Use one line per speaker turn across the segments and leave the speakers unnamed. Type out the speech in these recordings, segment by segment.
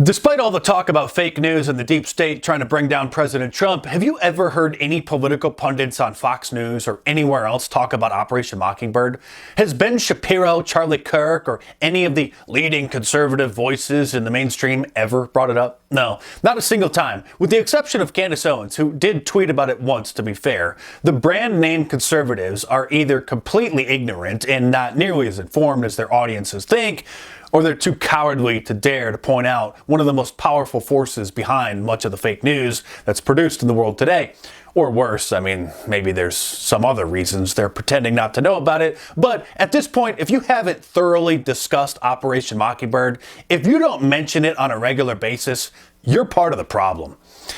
Despite all the talk about fake news and the deep state trying to bring down President Trump, have you ever heard any political pundits on Fox News or anywhere else talk about Operation Mockingbird? Has Ben Shapiro, Charlie Kirk, or any of the leading conservative voices in the mainstream ever brought it up? No, not a single time, with the exception of Candace Owens, who did tweet about it once, to be fair. The brand name conservatives are either completely ignorant and not nearly as informed as their audiences think, or they're too cowardly to dare to point out one of the most powerful forces behind much of the fake news that's produced in the world today. Or worse, maybe there's some other reasons they're pretending not to know about it. But at this point, if you haven't thoroughly discussed Operation Mockingbird, if you don't mention it on a regular basis, you're part of the problem.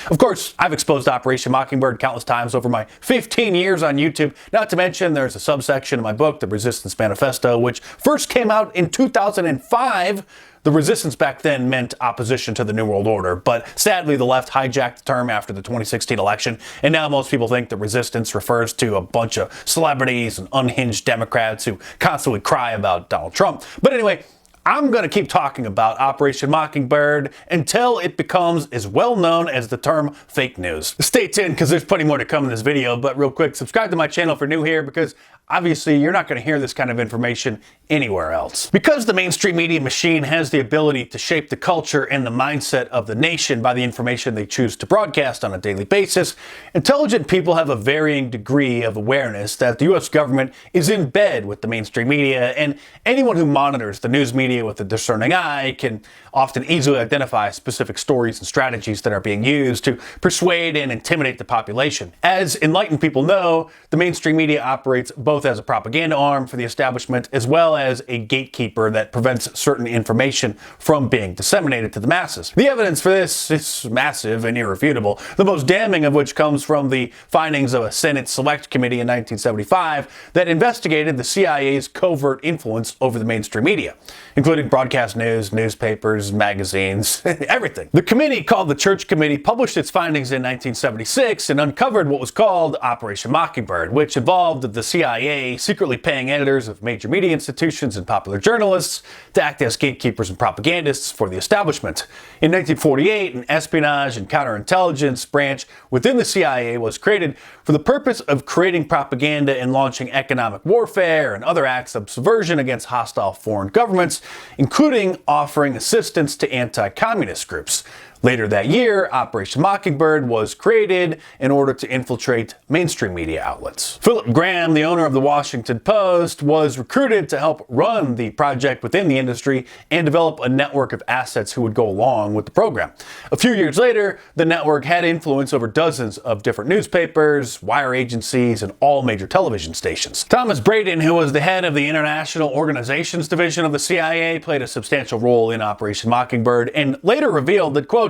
Of course, I've exposed Operation Mockingbird countless times over my 15 years on YouTube. Not to mention, there's a subsection in my book, The Resistance Manifesto, which first came out in 2005. The resistance back then meant opposition to the New World Order, but sadly the left hijacked the term after the 2016 election, and now most people think the resistance refers to a bunch of celebrities and unhinged Democrats who constantly cry about Donald Trump. But anyway, I'm going to keep talking about Operation Mockingbird until it becomes as well known as the term fake news. Stay tuned because there's plenty more to come in this video, but real quick, subscribe to my channel if you're new here because obviously you're not going to hear this kind of information anywhere else. Because the mainstream media machine has the ability to shape the culture and the mindset of the nation by the information they choose to broadcast on a daily basis, intelligent people have a varying degree of awareness that the US government is in bed with the mainstream media, and anyone who monitors the news media with a discerning eye can often easily identify specific stories and strategies that are being used to persuade and intimidate the population. As enlightened people know, the mainstream media operates both as a propaganda arm for the establishment as well as a gatekeeper that prevents certain information from being disseminated to the masses. The evidence for this is massive and irrefutable, the most damning of which comes from the findings of a Senate Select Committee in 1975 that investigated the CIA's covert influence over the mainstream media, including broadcast news, newspapers, magazines, everything. The committee, called the Church Committee, published its findings in 1976 and uncovered what was called Operation Mockingbird, which involved the CIA secretly paying editors of major media institutions and popular journalists to act as gatekeepers and propagandists for the establishment. In 1948, an espionage and counterintelligence branch within the CIA was created for the purpose of creating propaganda and launching economic warfare and other acts of subversion against hostile foreign governments, including offering assistance to anti-communist groups. Later that year, Operation Mockingbird was created in order to infiltrate mainstream media outlets. Philip Graham, the owner of the Washington Post, was recruited to help run the project within the industry and develop a network of assets who would go along with the program. A few years later, the network had influence over dozens of different newspapers, wire agencies, and all major television stations. Thomas Braden, who was the head of the International Organizations Division of the CIA, played a substantial role in Operation Mockingbird and later revealed that, quote,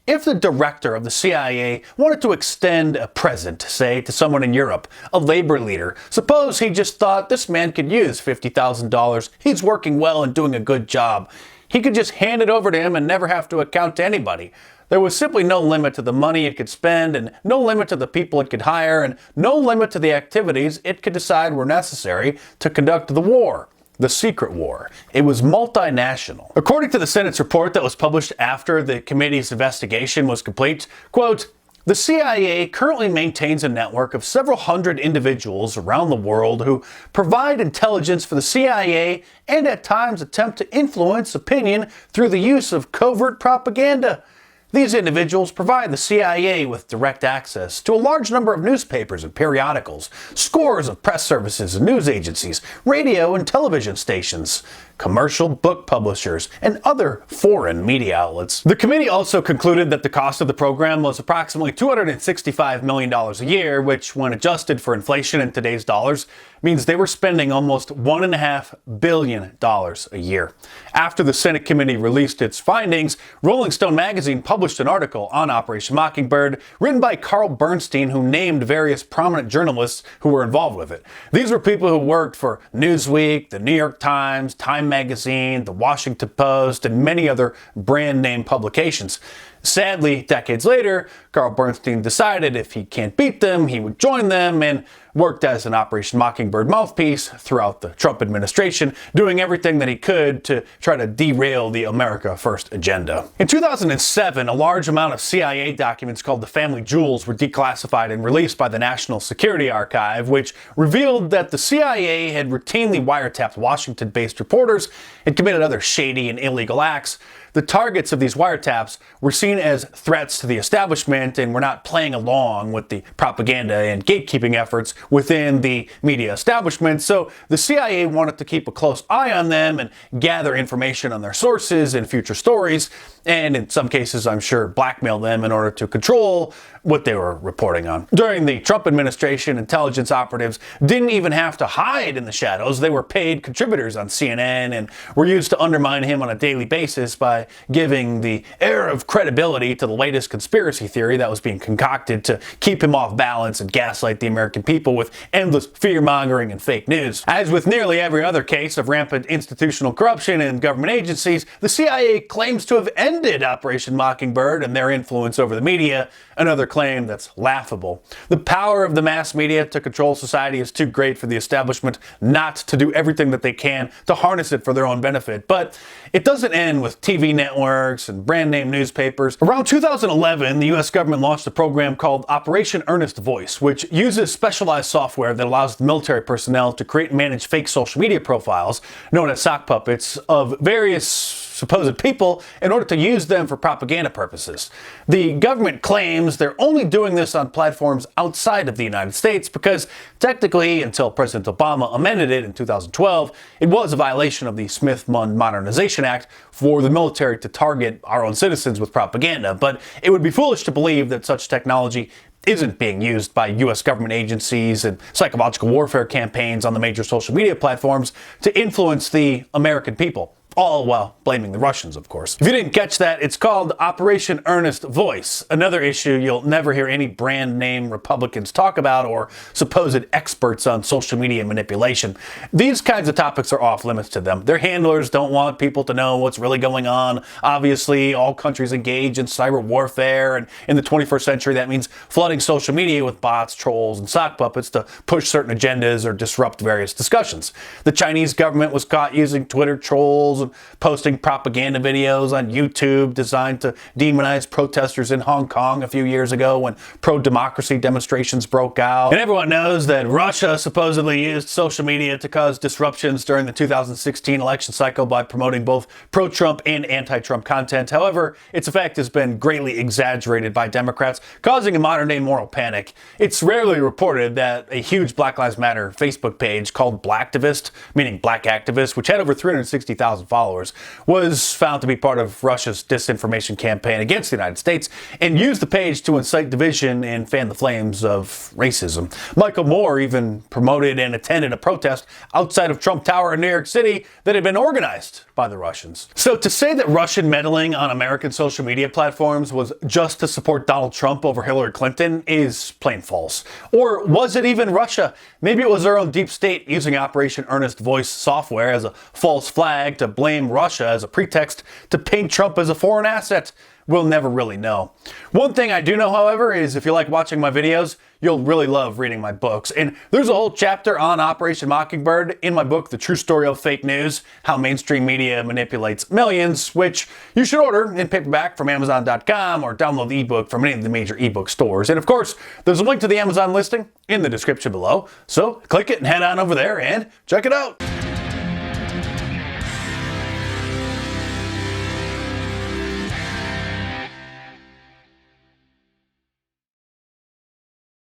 if the director of the CIA wanted to extend a present, say, to someone in Europe, a labor leader, suppose he just thought this man could use $50,000, he's working well and doing a good job. He could just hand it over to him and never have to account to anybody. There was simply no limit to the money it could spend and no limit to the people it could hire and no limit to the activities it could decide were necessary to conduct the war. The secret war. It was multinational. According to the Senate's report that was published after the committee's investigation was complete, quote, the CIA currently maintains a network of several hundred individuals around the world who provide intelligence for the CIA and at times attempt to influence opinion through the use of covert propaganda. These individuals provide the CIA with direct access to a large number of newspapers and periodicals, scores of press services and news agencies, radio and television stations, commercial book publishers, and other foreign media outlets. The committee also concluded that the cost of the program was approximately $265 million a year, which, when adjusted for inflation in today's dollars, means they were spending almost $1.5 billion a year. After the Senate committee released its findings, Rolling Stone magazine published an article on Operation Mockingbird written by Carl Bernstein, who named various prominent journalists who were involved with it. These were people who worked for Newsweek, the New York Times, Time magazine, the Washington Post, and many other brand name publications. Sadly, decades later, Carl Bernstein decided if he can't beat them, he would join them, and worked as an Operation Mockingbird mouthpiece throughout the Trump administration, doing everything that he could to try to derail the America First agenda. In 2007, a large amount of CIA documents called the Family Jewels were declassified and released by the National Security Archive, which revealed that the CIA had routinely wiretapped Washington-based reporters and committed other shady and illegal acts. The targets of these wiretaps were seen as threats to the establishment and were not playing along with the propaganda and gatekeeping efforts within the media establishment, so the CIA wanted to keep a close eye on them and gather information on their sources and future stories, and in some cases, I'm sure, blackmail them in order to control what they were reporting on. During the Trump administration, intelligence operatives didn't even have to hide in the shadows. They were paid contributors on CNN and were used to undermine him on a daily basis by giving the air of credibility to the latest conspiracy theory that was being concocted to keep him off balance and gaslight the American people with endless fear-mongering and fake news. As with nearly every other case of rampant institutional corruption in government agencies, the CIA claims to have ended Operation Mockingbird and their influence over the media, another claim that's laughable. The power of the mass media to control society is too great for the establishment not to do everything that they can to harness it for their own benefit. But it doesn't end with TV networks and brand name newspapers. Around 2011, the US government launched a program called Operation Earnest Voice, which uses specialized software that allows the military personnel to create and manage fake social media profiles, known as sock puppets, of various supposed people in order to use them for propaganda purposes. The government claims they're only doing this on platforms outside of the United States because technically, until President Obama amended it in 2012, it was a violation of the Smith-Munn Modernization Act for the military to target our own citizens with propaganda. But it would be foolish to believe that such technology isn't being used by U.S. government agencies and psychological warfare campaigns on the major social media platforms to influence the American people. All while blaming the Russians, of course. If you didn't catch that, it's called Operation Earnest Voice, another issue you'll never hear any brand name Republicans talk about or supposed experts on social media manipulation. These kinds of topics are off limits to them. Their handlers don't want people to know what's really going on. Obviously, all countries engage in cyber warfare, and in the 21st century, that means flooding social media with bots, trolls, and sock puppets to push certain agendas or disrupt various discussions. The Chinese government was caught using Twitter trolls and posting propaganda videos on YouTube designed to demonize protesters in Hong Kong a few years ago when pro-democracy demonstrations broke out. And everyone knows that Russia supposedly used social media to cause disruptions during the 2016 election cycle by promoting both pro-Trump and anti-Trump content. However, its effect has been greatly exaggerated by Democrats, causing a modern-day moral panic. It's rarely reported that a huge Black Lives Matter Facebook page called Blacktivist, meaning black activist, which had over 360,000 followers, was found to be part of Russia's disinformation campaign against the United States and used the page to incite division and fan the flames of racism. Michael Moore even promoted and attended a protest outside of Trump Tower in New York City that had been organized by the Russians. So to say that Russian meddling on American social media platforms was just to support Donald Trump over Hillary Clinton is plain false. Or was it even Russia? Maybe it was their own deep state using Operation Earnest Voice software as a false flag to blame Russia as a pretext to paint Trump as a foreign asset. We'll never really know. One thing I do know, however, is if you like watching my videos, you'll really love reading my books. And there's a whole chapter on Operation Mockingbird in my book, The True Story of Fake News, How Mainstream Media Manipulates Millions, which you should order in paperback from Amazon.com or download the ebook from any of the major ebook stores. And of course, there's a link to the Amazon listing in the description below. So click it and head on over there and check it out.